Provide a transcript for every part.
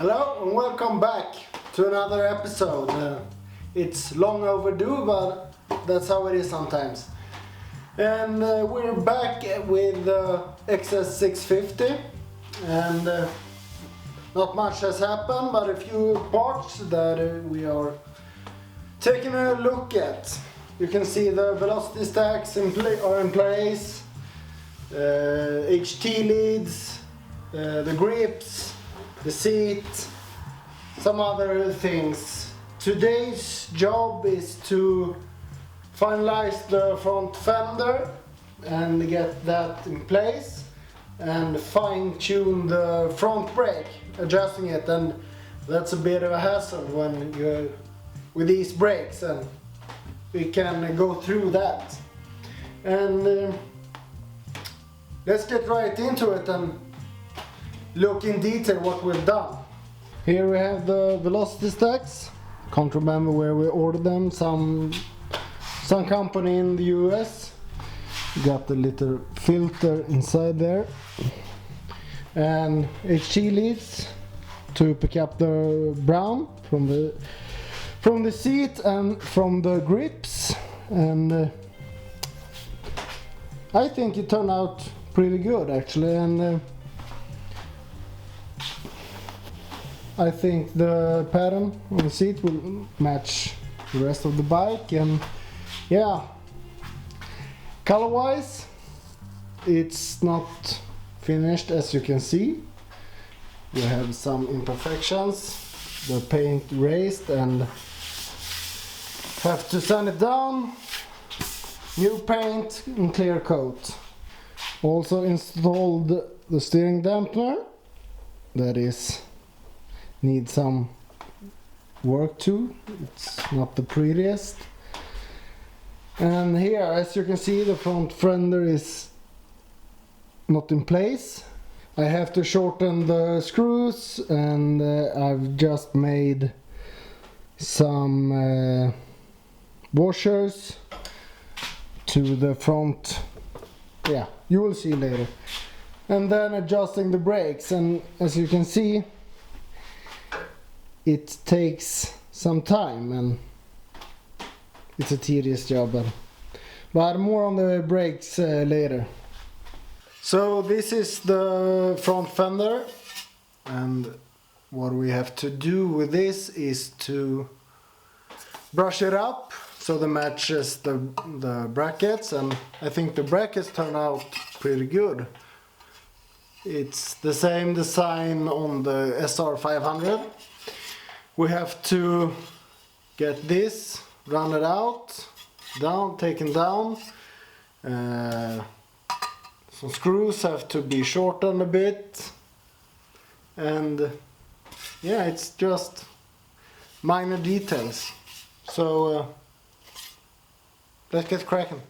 Hello and welcome back to another episode. It's long overdue, but that's how it is sometimes. And we're back with XS650, and not much has happened, but a few parts that we are taking a look at. You can see the velocity stacks are in place, HT leads, the grips, the seat, some other things. Today's job is to finalize the front fender and get that in place and fine-tune the front brake, adjusting it, and that's a bit of a hassle when you're with these brakes, and we can go through that. And let's get right into it and look in detail what we've done. Here we have the velocity stacks. Can't remember where we ordered them. Some company in the US. Got the little filter inside there. And HT leads to pick up the brown from the seat and from the grips. And I think it turned out pretty good actually. And I think the pattern on the seat will match the rest of the bike, and yeah, color wise it's not finished, as you can see. We have some imperfections, the paint raised and have to sand it down, new paint and clear coat. Also installed the steering dampener, that is need some work too, it's not the prettiest. And here, as you can see, the front fender is not in place. I have to shorten the screws, and I've just made some washers to the front. Yeah, you will see later. And then adjusting the brakes, and as you can see, it takes some time and it's a tedious job, but more on the brakes later. So this is the front fender, and what we have to do with this is to brush it up so that matches the brackets, and I think the brackets turn out pretty good. It's the same design on the SR500. We have to get this, run it out, taken down. Some screws have to be shortened a bit. And yeah, it's just minor details. So let's get cracking.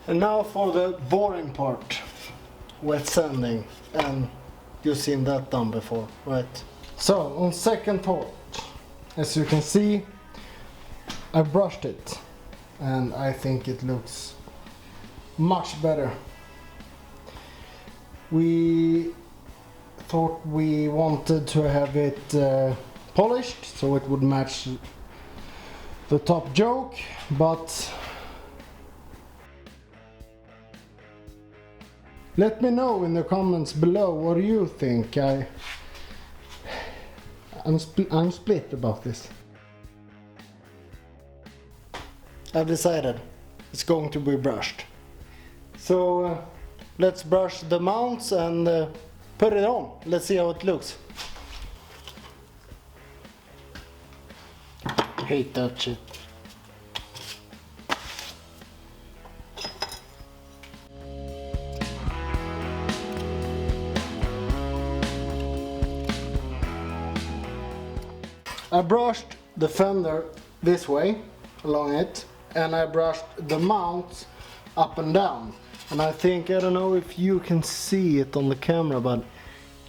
And now for the boring part, wet sanding, and you've seen that done before, right? So on second thought, as you can see, I brushed it and I think it looks much better. We thought we wanted to have it polished so it would match the top joke, but Let me know in the comments below what do you think. I'm split about this. I've decided it's going to be brushed. So let's brush the mounts and put it on. Let's see how it looks. Hate that shit. I brushed the fender this way along it, and I brushed the mounts up and down. And I think, I don't know if you can see it on the camera, but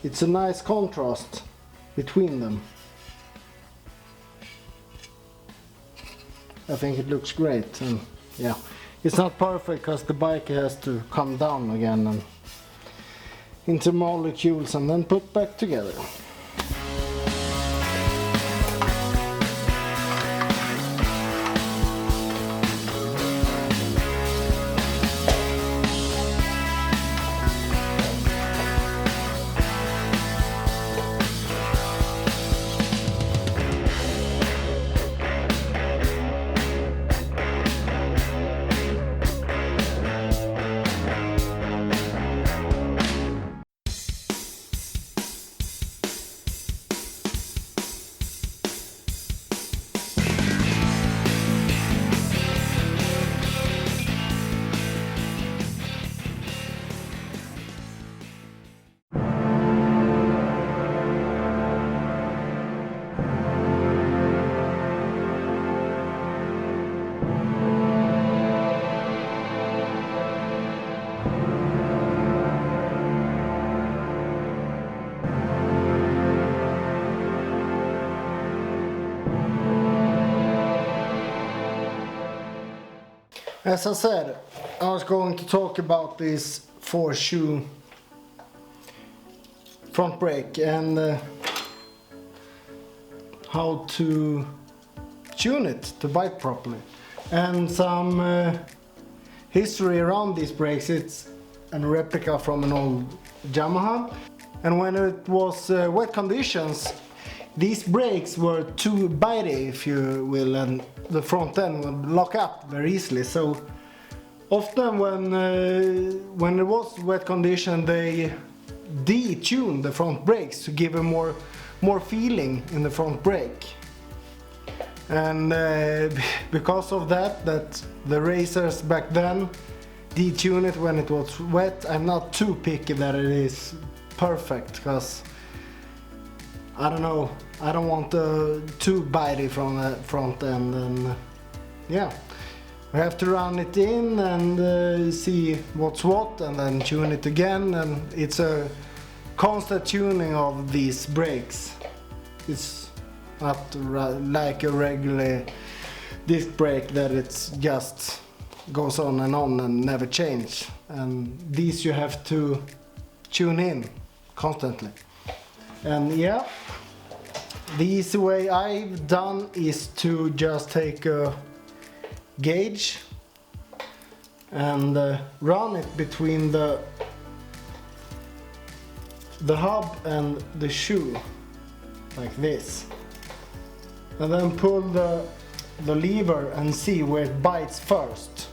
it's a nice contrast between them. I think it looks great, and yeah, it's not perfect because the bike has to come down again and into molecules and then put back together. As I said, I was going to talk about this 4-shoe front brake and how to tune it to bite properly. And some history around these brakes. It's a replica from an old YAMAHA. And when it was wet conditions, these brakes were too bitey, if you will, and the front end would lock up very easily. So often when it was wet condition, they detuned the front brakes to give a more feeling in the front brake. And because of that the racers back then detune it when it was wet. I'm not too picky that it is perfect, because I don't know, I don't want too bitey from the front end, and yeah, we have to run it in and see what's what and then tune it again, and it's a constant tuning of these brakes. It's not like a regular disc brake that it's just goes on and never change, and these you have to tune in constantly. And yeah, the easy way I've done is to just take a gauge and run it between the hub and the shoe, like this, and then pull the lever and see where it bites first.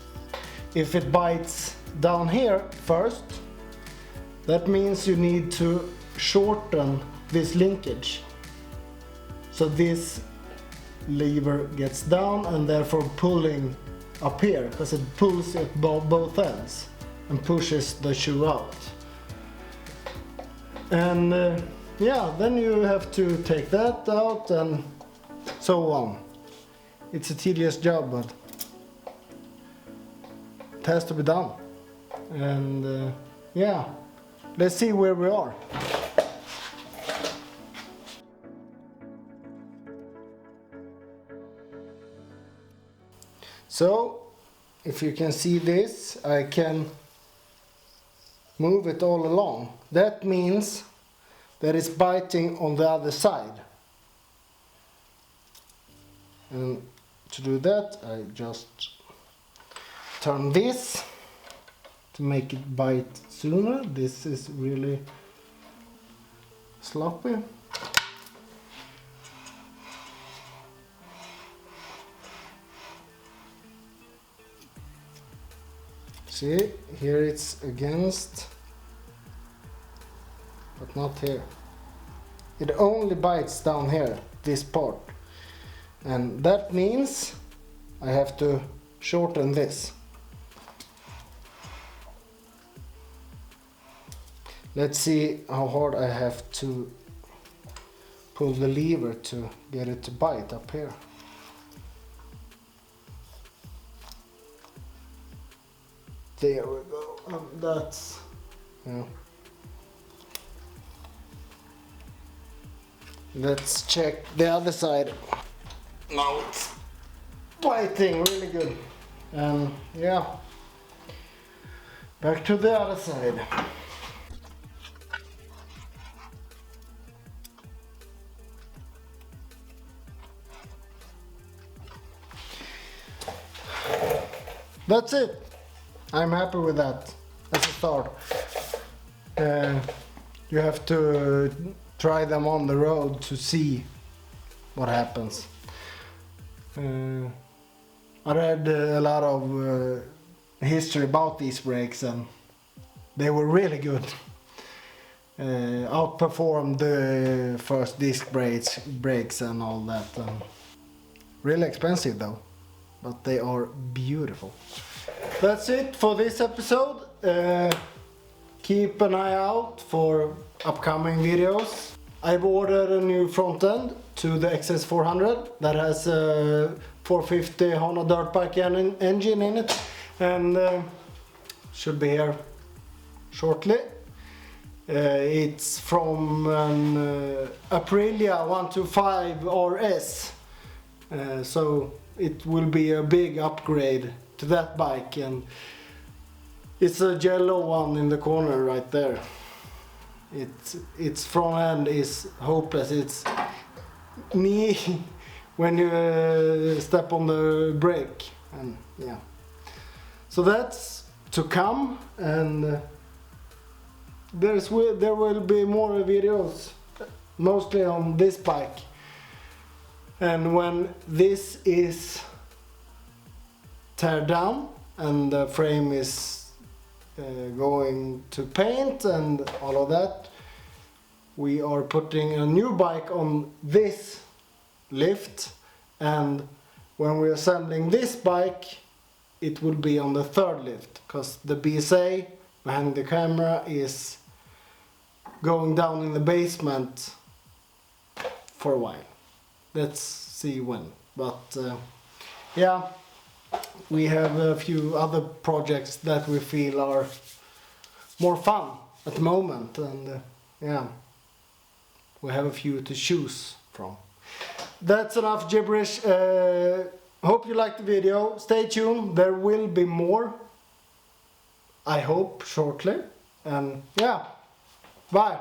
If it bites down here first, that means you need to shorten this linkage, so this lever gets down and therefore pulling up here, because it pulls at both ends and pushes the shoe out. And yeah, then you have to take that out and so on. It's a tedious job, but it has to be done. And yeah, let's see where we are. So, if you can see this, I can move it all along. That means that it's biting on the other side. And to do that, I just turn this to make it bite sooner. This is really sloppy. See, here it's against, but not here. It only bites down here, this part. And that means I have to shorten this. Let's see how hard I have to pull the lever to get it to bite up here. There we go, and that's, yeah. Let's check the other side. Now it's biting really good. And yeah, back to the other side. That's it. I'm happy with that as a start. You have to try them on the road to see what happens. I read a lot of history about these brakes and they were really good. Outperformed the first disc brakes and all that. Really expensive though, but they are beautiful. That's it for this episode. Keep an eye out for upcoming videos. I've ordered a new front end to the XS400 that has a 450 Honda dirt bike engine in it, and should be here shortly. It's from an Aprilia 125 RS, so it will be a big upgrade to that bike, and it's a yellow one in the corner right there. Its front end is hopeless. It's knee when you step on the brake, and yeah. So that's to come, and there will be more videos, mostly on this bike. And when this is tear down and the frame is going to paint and all of that, we are putting a new bike on this lift, and when we're assembling this bike it will be on the third lift, because the BSA behind the camera is going down in the basement for a while. Let's see when, but yeah, we have a few other projects that we feel are more fun at the moment, and yeah, we have a few to choose from. That's enough gibberish. Hope you liked the video. Stay tuned, there will be more, I hope, shortly. And yeah, bye.